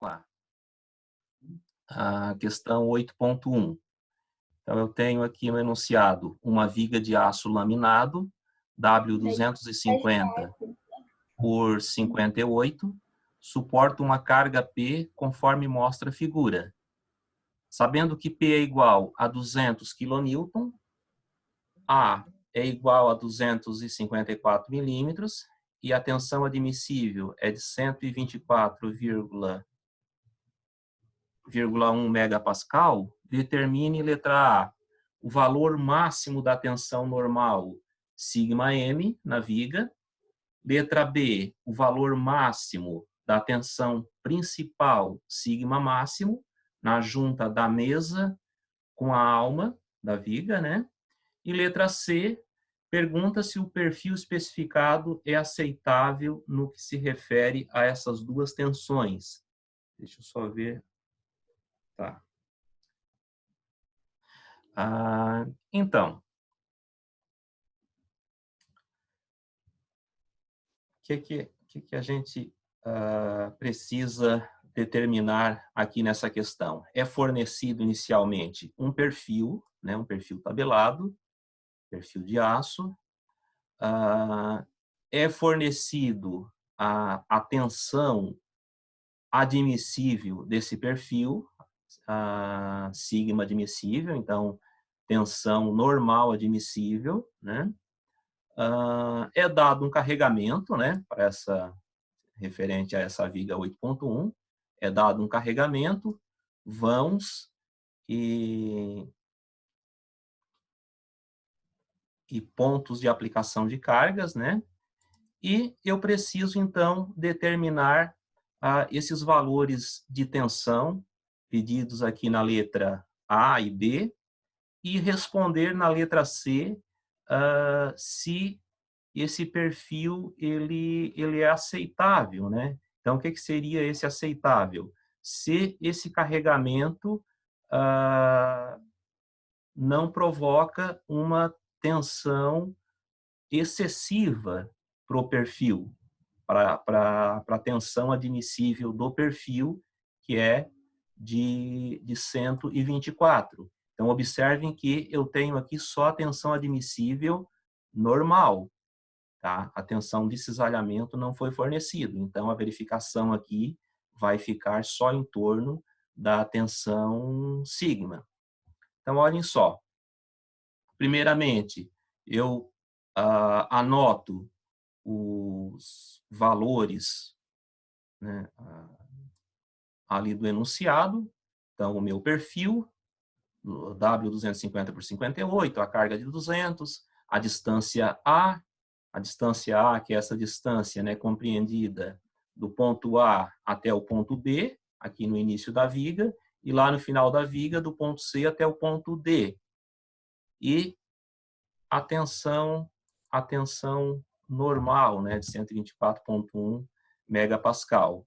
lá. A questão 8.1. Então, eu tenho aqui no enunciado uma viga de aço laminado, W250 por 58, suporta uma carga P conforme mostra a figura. Sabendo que P é igual a 200 kN, A é igual a 254 milímetros e a tensão admissível é de 124,1 megapascal, determine, letra A, o valor máximo da tensão normal, σm, na viga. Letra B, o valor máximo da tensão principal, sigma máximo, na junta da mesa com a alma da viga, né? E letra C, pergunta se o perfil especificado é aceitável no que se refere a essas duas tensões. Deixa eu só ver. Tá. Então, o que a gente precisa determinar aqui nessa questão? É fornecido inicialmente um perfil, né, um perfil tabelado, perfil de aço. É fornecido a tensão admissível desse perfil, sigma admissível, então tensão normal admissível, né? É dado um carregamento, né, para essa, referente a essa viga 8.1, é dado um carregamento, vãos e pontos de aplicação de cargas, né? E eu preciso, então, determinar esses valores de tensão pedidos aqui na letra A e B e responder na letra C se esse perfil ele é aceitável, né? Então, o que seria esse aceitável? Se esse carregamento não provoca uma tensão excessiva para o perfil, para a tensão admissível do perfil, que é de 124. Então, observem que eu tenho aqui só a tensão admissível normal. Tá? A tensão de cisalhamento não foi fornecido. Então, a verificação aqui vai ficar só em torno da tensão sigma. Então, olhem só. Primeiramente, eu anoto os valores, né, ali do enunciado. Então, o meu perfil, W250 por 58, a carga de 200, a distância A, que é essa distância, né, compreendida do ponto A até o ponto B, aqui no início da viga, e lá no final da viga, do ponto C até o ponto D. E a tensão normal, né, de 124,1 megapascal.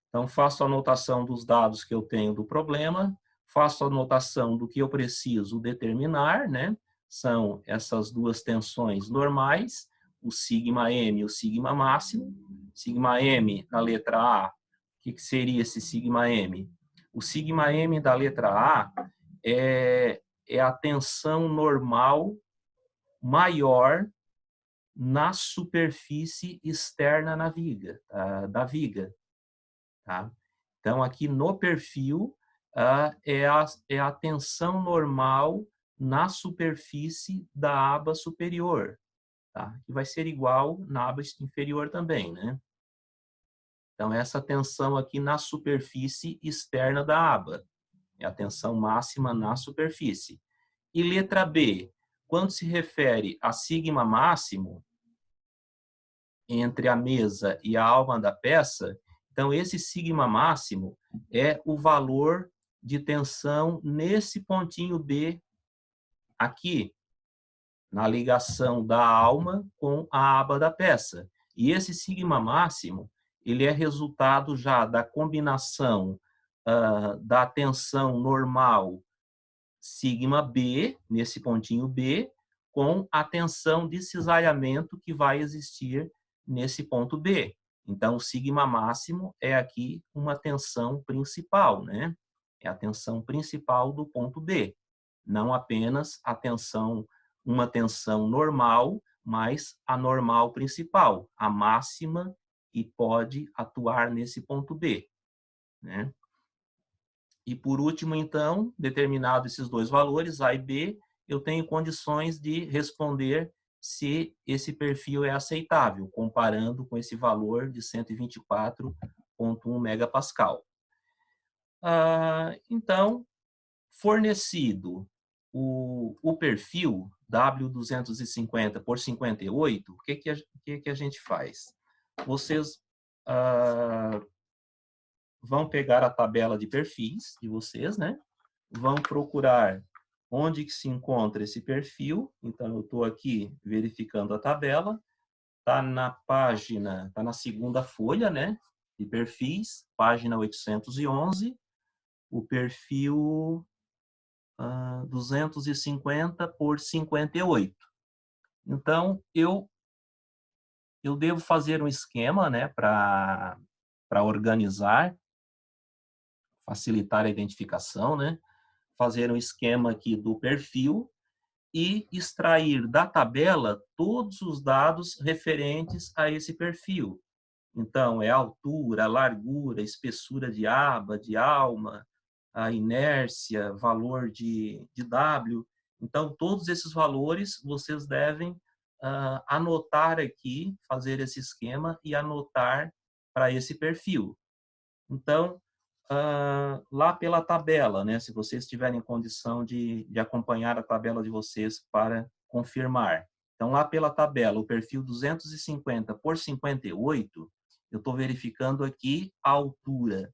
Então, faço a anotação dos dados que eu tenho do problema, faço a anotação do que eu preciso determinar, né? São essas duas tensões normais, o sigma M e o sigma máximo. Sigma M na letra A, o que seria esse sigma M? O sigma M da letra A é a tensão normal maior na superfície externa na viga, da viga. Tá? Então, aqui no perfil, é a tensão normal na superfície da aba superior, tá? Que vai ser igual na aba inferior também, né? Então, essa tensão aqui na superfície externa da aba, é a tensão máxima na superfície. E letra B, quando se refere a sigma máximo, entre a mesa e a alma da peça, então esse sigma máximo é o valor de tensão nesse pontinho B aqui, na ligação da alma com a aba da peça. E esse sigma máximo, ele é resultado já da combinação da tensão normal sigma B, nesse pontinho B, com a tensão de cisalhamento que vai existir nesse ponto B. Então, o sigma máximo é aqui uma tensão principal, né? É a tensão principal do ponto B, não apenas a tensão, uma tensão normal, mas a normal principal, a máxima que pode atuar nesse ponto B, né? E por último, então, determinado esses dois valores, A e B, eu tenho condições de responder se esse perfil é aceitável, comparando com esse valor de 124,1 megapascal. Então, fornecido o perfil W250 por 58, o que a gente faz? Vocês vão pegar a tabela de perfis de vocês, né? Vão procurar onde que se encontra esse perfil. Então, eu estou aqui verificando a tabela. Está na página, está na segunda folha, né? De perfis, página 811, o perfil 250 por 58. Então, eu devo fazer um esquema, né? Para organizar, facilitar a identificação, né? Fazer um esquema aqui do perfil e extrair da tabela todos os dados referentes a esse perfil. Então, é a altura, a largura, a espessura de aba, de alma, a inércia, valor de W. Então, todos esses valores vocês devem anotar aqui, fazer esse esquema e anotar para esse perfil. Então, lá pela tabela, né, se vocês tiverem condição de acompanhar a tabela de vocês para confirmar. Então, lá pela tabela, o perfil 250 por 58, eu estou verificando aqui a altura.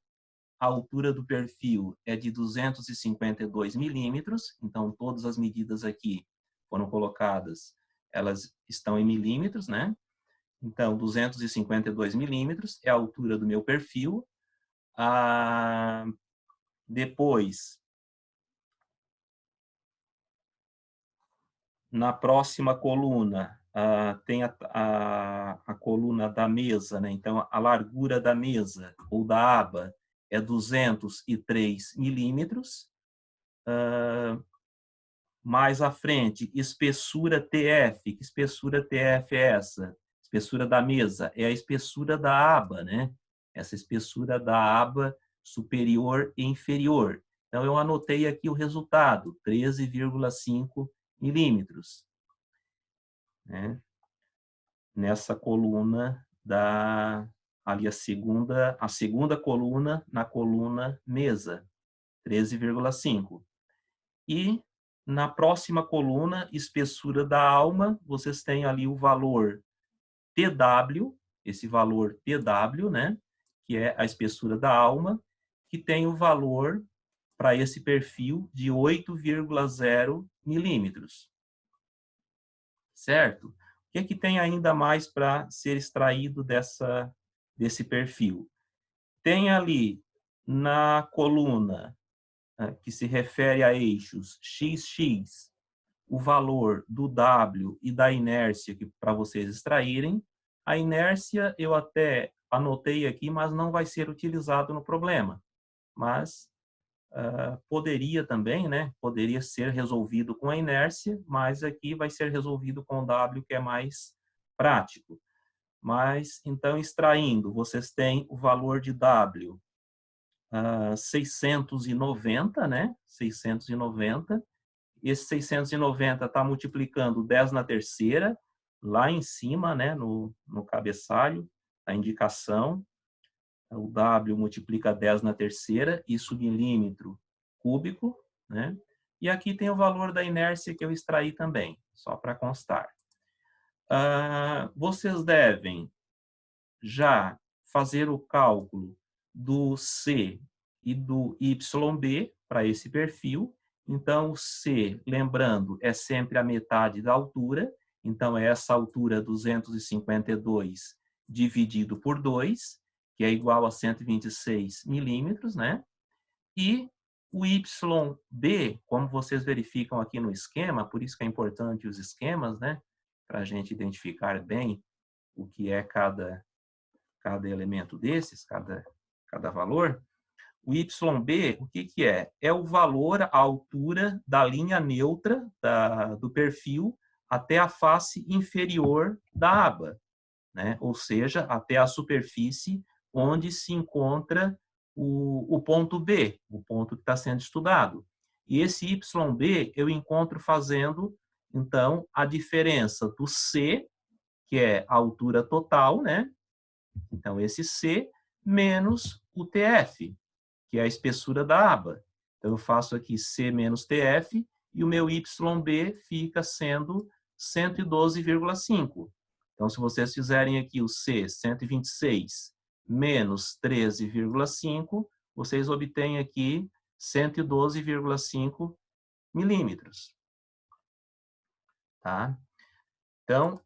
A altura do perfil é de 252 milímetros, então todas as medidas aqui foram colocadas, elas estão em milímetros, né? Então, 252 milímetros é a altura do meu perfil. Depois, na próxima coluna, tem a coluna da mesa, né? Então, a largura da mesa ou da aba é 203 milímetros. Mais à frente, espessura TF. Que espessura TF é essa? Espessura da mesa é a espessura da aba, né? Essa espessura da aba superior e inferior. Então, eu anotei aqui o resultado, 13,5 milímetros, né? Nessa coluna ali a segunda coluna na coluna mesa, 13,5. E na próxima coluna, espessura da alma, vocês têm ali o valor TW, esse valor TW, né? Que é a espessura da alma, que tem o valor para esse perfil de 8,0 milímetros. Certo? O que tem ainda mais para ser extraído desse perfil? Tem ali na coluna que se refere a eixos XX, o valor do W e da inércia para vocês extraírem. A inércia eu até anotei aqui, mas não vai ser utilizado no problema. Mas poderia também, né? Poderia ser resolvido com a inércia, mas aqui vai ser resolvido com o W, que é mais prático. Mas, então, extraindo, vocês têm o valor de W 690, né? 690. Esse 690 está multiplicando 10 na terceira, lá em cima, né? No cabeçalho, a indicação. O W multiplica 10 na terceira, isso milímetro cúbico, né? E aqui tem o valor da inércia que eu extraí também, só para constar. Vocês devem já fazer o cálculo do C e do YB para esse perfil. Então, o C, lembrando, é sempre a metade da altura. Então, é essa altura 252 dividido por 2, que é igual a 126 milímetros, né? E o YB, como vocês verificam aqui no esquema, por isso que é importante os esquemas, né? Para a gente identificar bem o que é cada cada elemento desses, cada valor, o YB, o que que é? É o valor, a altura da linha neutra do perfil até a face inferior da aba, né? Ou seja, até a superfície onde se encontra o ponto B, o ponto que está sendo estudado. E esse YB eu encontro fazendo, então, a diferença do C, que é a altura total, né? Então, esse C menos o TF, que é a espessura da aba. Então, eu faço aqui C menos TF e o meu YB fica sendo 112,5. Então, se vocês fizerem aqui o C, 126, menos 13,5, vocês obtêm aqui 112,5 milímetros. Tá? Então,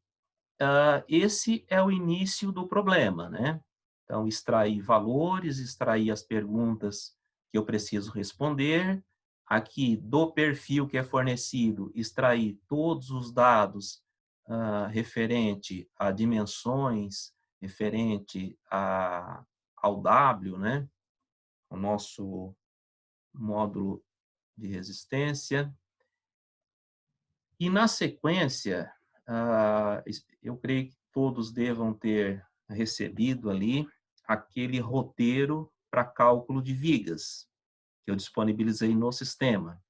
esse é o início do problema, né? Então, extrair valores, extrair as perguntas que eu preciso responder. Aqui, do perfil que é fornecido, extrair todos os dados referente a dimensões, referente ao W, né? O nosso módulo de resistência. E, na sequência, eu creio que todos devam ter recebido ali aquele roteiro para cálculo de vigas, que eu disponibilizei no sistema.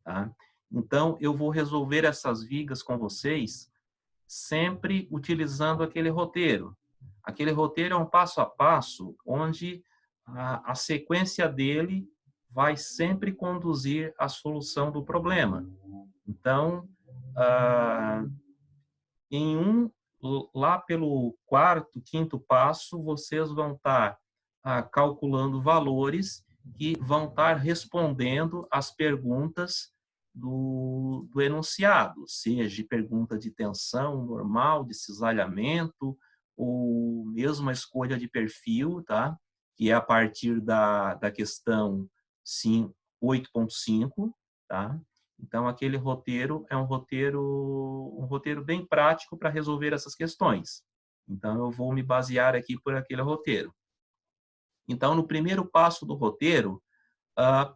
Tá? Então, eu vou resolver essas vigas com vocês sempre utilizando aquele roteiro. Aquele roteiro é um passo a passo, onde a sequência dele vai sempre conduzir à solução do problema. Então, lá pelo quarto, quinto passo, vocês vão estar calculando valores que vão estar respondendo às perguntas do enunciado, seja pergunta de tensão normal, de cisalhamento, ou mesmo a escolha de perfil, tá? Que é a partir da questão 8.5, tá? Então, aquele roteiro é um roteiro bem prático para resolver essas questões. Então, eu vou me basear aqui por aquele roteiro. Então, no primeiro passo do roteiro,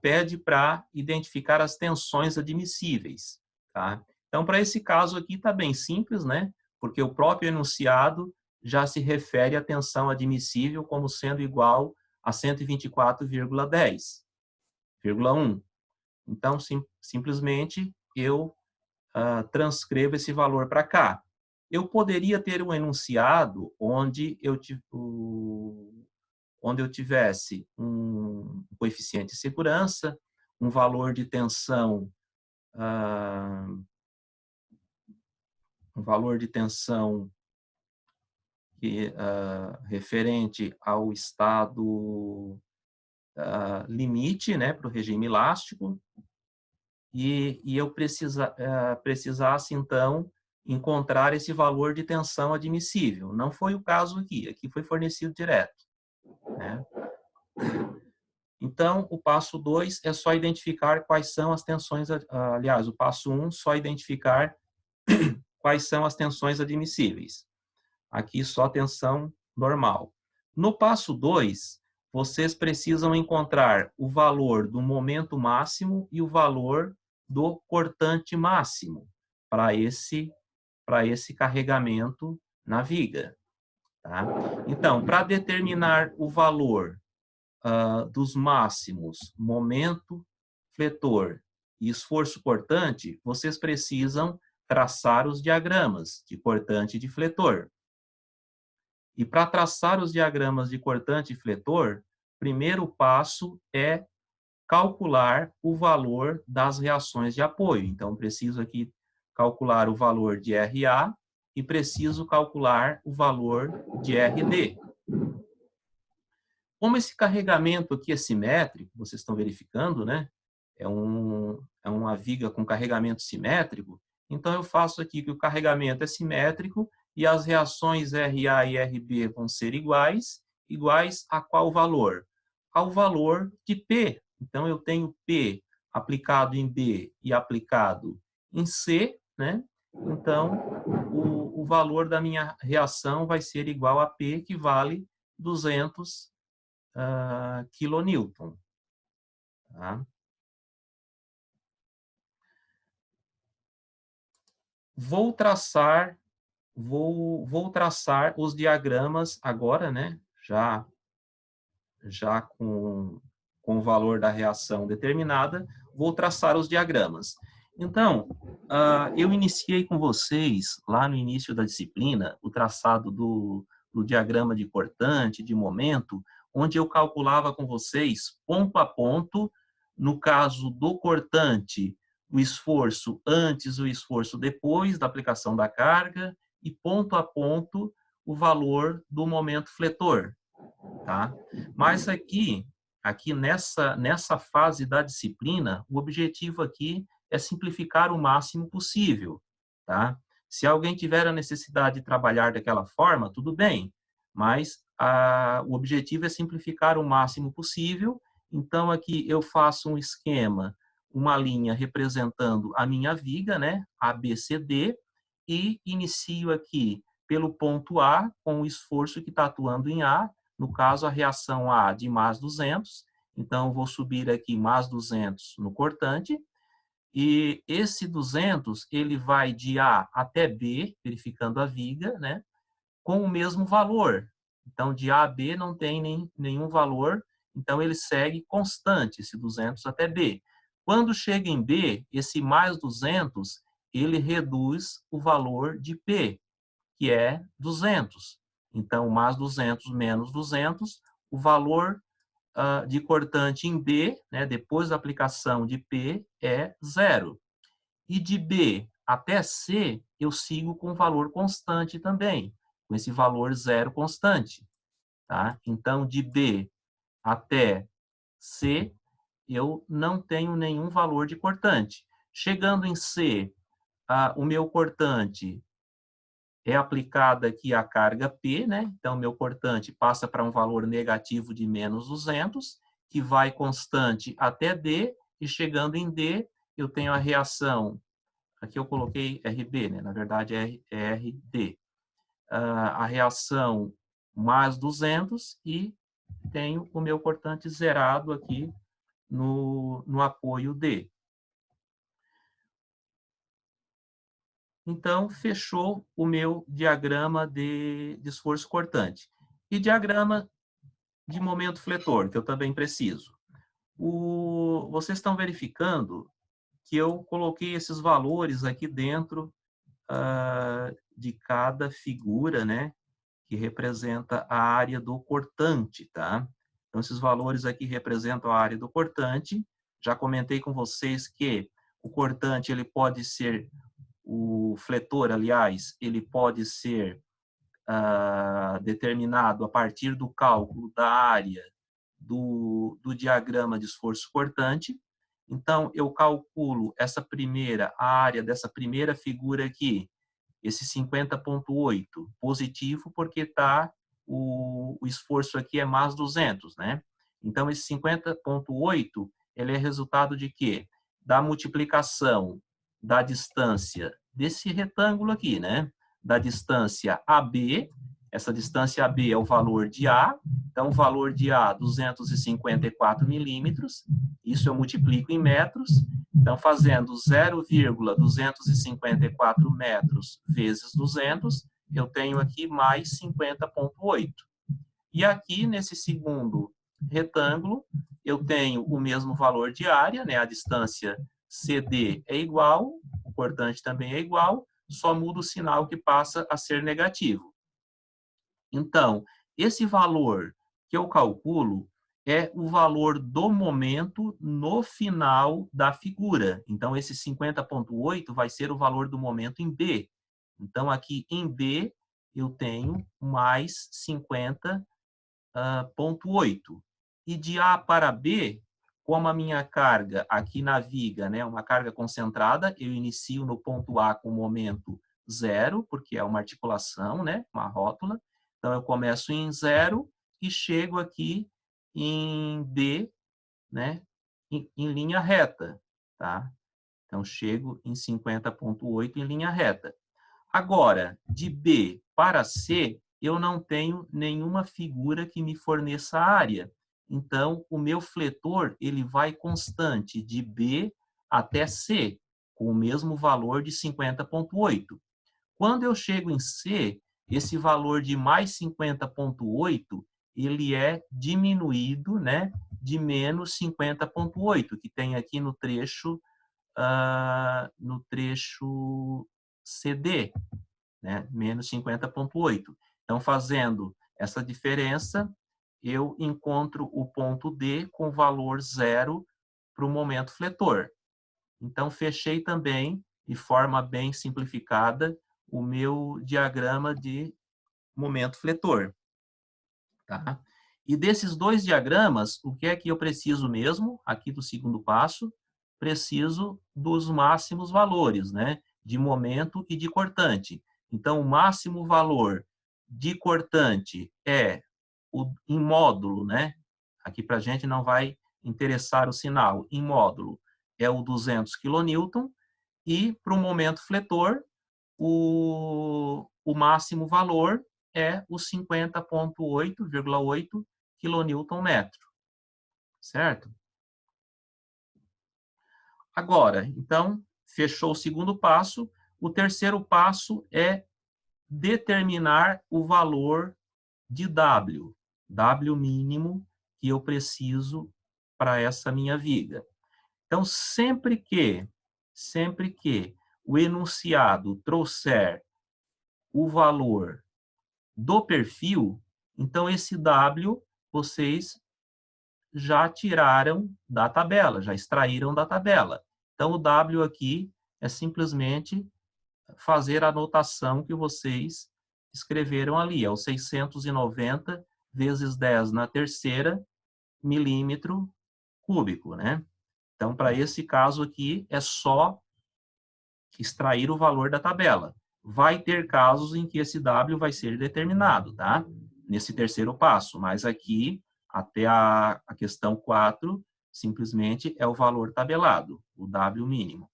pede para identificar as tensões admissíveis. Tá? Então, para esse caso aqui, está bem simples, né? Porque o próprio enunciado já se refere à tensão admissível como sendo igual a 124,10,1. Então, simplesmente, eu transcrevo esse valor para cá. Eu poderia ter um enunciado onde eu tivesse um coeficiente de segurança, um valor de tensão, referente ao estado limite, né, para o regime elástico, e eu precisasse, então, encontrar esse valor de tensão admissível. Não foi o caso aqui, aqui foi fornecido direto. Né? Então, o passo 2 é só identificar quais são as tensões, aliás, o passo 1, só identificar quais são as tensões admissíveis. Aqui só tensão normal. No passo 2, vocês precisam encontrar o valor do momento máximo e o valor do cortante máximo para esse carregamento na viga. Tá? Então, para determinar o valor dos máximos, momento, fletor e esforço cortante, vocês precisam traçar os diagramas de cortante e de fletor. E para traçar os diagramas de cortante e fletor, primeiro passo é calcular o valor das reações de apoio. Então, preciso aqui calcular o valor de RA e preciso calcular o valor de RD. Como esse carregamento aqui é simétrico, vocês estão verificando, né? É uma viga com carregamento simétrico, então eu faço aqui que o carregamento é simétrico e as reações RA e RB vão ser iguais a qual valor? Ao valor de P. Então, eu tenho P aplicado em B e aplicado em C, né? Então, o valor da minha reação vai ser igual a P, que vale 200 kN. Tá? Vou traçar os diagramas agora, né? Já com o valor da reação determinada, vou traçar os diagramas. Então, eu iniciei com vocês, lá no início da disciplina, o traçado do diagrama de cortante, de momento, onde eu calculava com vocês, ponto a ponto, no caso do cortante, o esforço antes, o esforço depois da aplicação da carga, e ponto a ponto, o valor do momento fletor. Tá? Mas aqui nessa fase da disciplina, o objetivo aqui é simplificar o máximo possível, tá? Se alguém tiver a necessidade de trabalhar daquela forma, tudo bem, mas o objetivo é simplificar o máximo possível. Então, aqui eu faço um esquema, uma linha representando a minha viga, né? ABCD, e inicio aqui pelo ponto A, com o esforço que está atuando em A, no caso, a reação A de mais 200, então vou subir aqui mais 200 no cortante, e esse 200, ele vai de A até B, verificando a viga, né, com o mesmo valor. Então, de A a B não tem nenhum valor, então ele segue constante, esse 200 até B. Quando chega em B, esse mais 200, ele reduz o valor de P, que é 200. Então, mais 200 menos 200, o valor de cortante em B, né, depois da aplicação de P, é 0. E de B até C, eu sigo com valor constante também, com esse valor 0 constante. Tá? Então, de B até C, eu não tenho nenhum valor de cortante. Chegando em C, o meu cortante é aplicada aqui a carga P, né? Então, meu cortante passa para um valor negativo de menos 200, que vai constante até D, e chegando em D, eu tenho a reação, aqui eu coloquei RB, né? Na verdade é RD. A reação mais 200 e tenho o meu cortante zerado aqui no apoio D. Então, fechou o meu diagrama de esforço cortante. E diagrama de momento fletor, que eu também preciso. Vocês estão verificando que eu coloquei esses valores aqui dentro de cada figura, né, que representa a área do cortante, tá? Então, esses valores aqui representam a área do cortante. Já comentei com vocês que o cortante ele pode ser o fletor, aliás, ele pode ser determinado a partir do cálculo da área do diagrama de esforço cortante. Então, eu calculo a área dessa primeira figura aqui, esse 50,8, positivo, porque o esforço aqui é mais 200, né? Então, esse 50,8, ele é resultado de quê? Da multiplicação da distância desse retângulo aqui, né? Da distância AB, essa distância AB é o valor de A, então o valor de A, 254 milímetros, isso eu multiplico em metros, então fazendo 0,254 metros vezes 200, eu tenho aqui mais 50,8. E aqui, nesse segundo retângulo, eu tenho o mesmo valor de área, né? A distância CD é igual, o cortante também é igual, só muda o sinal que passa a ser negativo. Então, esse valor que eu calculo é o valor do momento no final da figura. Então, esse 50,8 vai ser o valor do momento em B. Então, aqui em B, eu tenho mais 50,8. E de A para B, como a minha carga aqui na viga, né, uma carga concentrada, eu inicio no ponto A com momento 0, porque é uma articulação, né, uma rótula. Então, eu começo em 0 e chego aqui em B, né, em linha reta, tá? Então, chego em 50,8 em linha reta. Agora, de B para C, eu não tenho nenhuma figura que me forneça área. Então, o meu fletor ele vai constante de B até C, com o mesmo valor de 50,8. Quando eu chego em C, esse valor de mais 50,8, ele é diminuído, né, de menos 50,8, que tem aqui no trecho CD, né, menos 50,8. Então, fazendo essa diferença, eu encontro o ponto D com valor zero para o momento fletor. Então, fechei também, de forma bem simplificada, o meu diagrama de momento fletor. Tá? E desses dois diagramas, o que é que eu preciso mesmo, aqui do segundo passo? Preciso dos máximos valores, né? De momento e de cortante. Então, o máximo valor de cortante é em módulo, né? Aqui para a gente não vai interessar o sinal. Em módulo é o 200 kN e para o momento fletor, o máximo valor é o 50,8 kN/m, certo? Agora, então, fechou o segundo passo. O terceiro passo é determinar o valor de W, W mínimo que eu preciso para essa minha viga. Então, sempre que o enunciado trouxer o valor do perfil, então esse W vocês já tiraram da tabela, já extraíram da tabela. Então, o W aqui é simplesmente fazer a anotação que vocês escreveram ali, é o 690 vezes 10 na terceira milímetro cúbico, né? Então, para esse caso aqui, é só extrair o valor da tabela. Vai ter casos em que esse W vai ser determinado, tá? Nesse terceiro passo, mas aqui, até a questão 4, simplesmente é o valor tabelado, o W mínimo.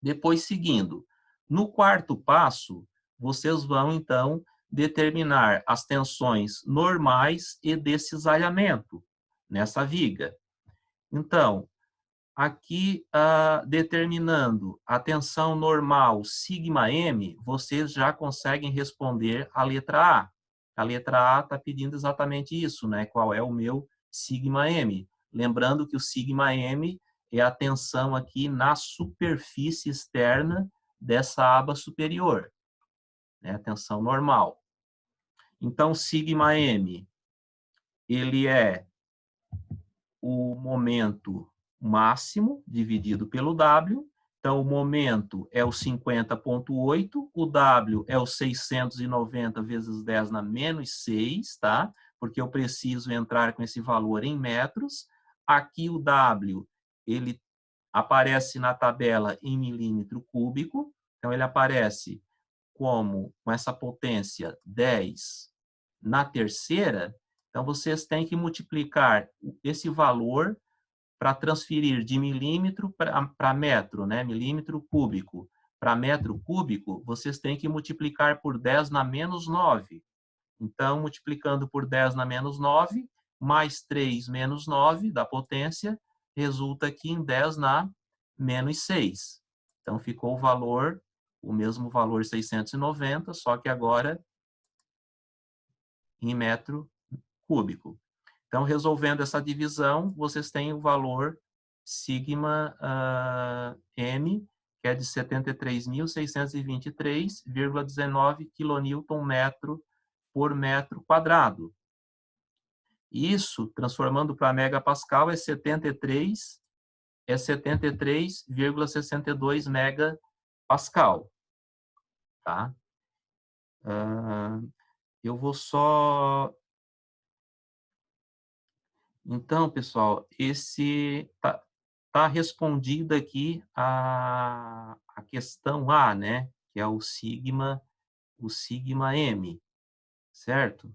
Depois, seguindo, no quarto passo, vocês vão, então, determinar as tensões normais e de cisalhamento nessa viga. Então, aqui, determinando a tensão normal σm, vocês já conseguem responder a letra A. A letra A está pedindo exatamente isso, né? Qual é o meu σm? Lembrando que o σm é a tensão aqui na superfície externa dessa aba superior, né? A tensão normal. Então, σm, ele é o momento máximo dividido pelo W. Então, o momento é o 50,8, o W é o 690 vezes 10 na menos 6, tá? Porque eu preciso entrar com esse valor em metros. Aqui o W, ele aparece na tabela em milímetro cúbico. Então, ele aparece com essa potência 10 na terceira. Então, vocês têm que multiplicar esse valor para transferir de milímetro para metro, né? Milímetro cúbico para metro cúbico, vocês têm que multiplicar por 10 na menos 9. Então, multiplicando por 10 na menos 9, mais 3 menos 9 da potência, resulta aqui em 10 na menos 6. Então, ficou o mesmo valor 690, só que agora em metro cúbico. Então, resolvendo essa divisão, vocês têm o valor sigma m, que é de 73.623,19 kN por metro quadrado. Isso, transformando para megapascal, é 73,62 megapascal. Tá? Eu vou só... Então, pessoal, esse tá respondida aqui a questão A, né? Que é o sigma m, certo?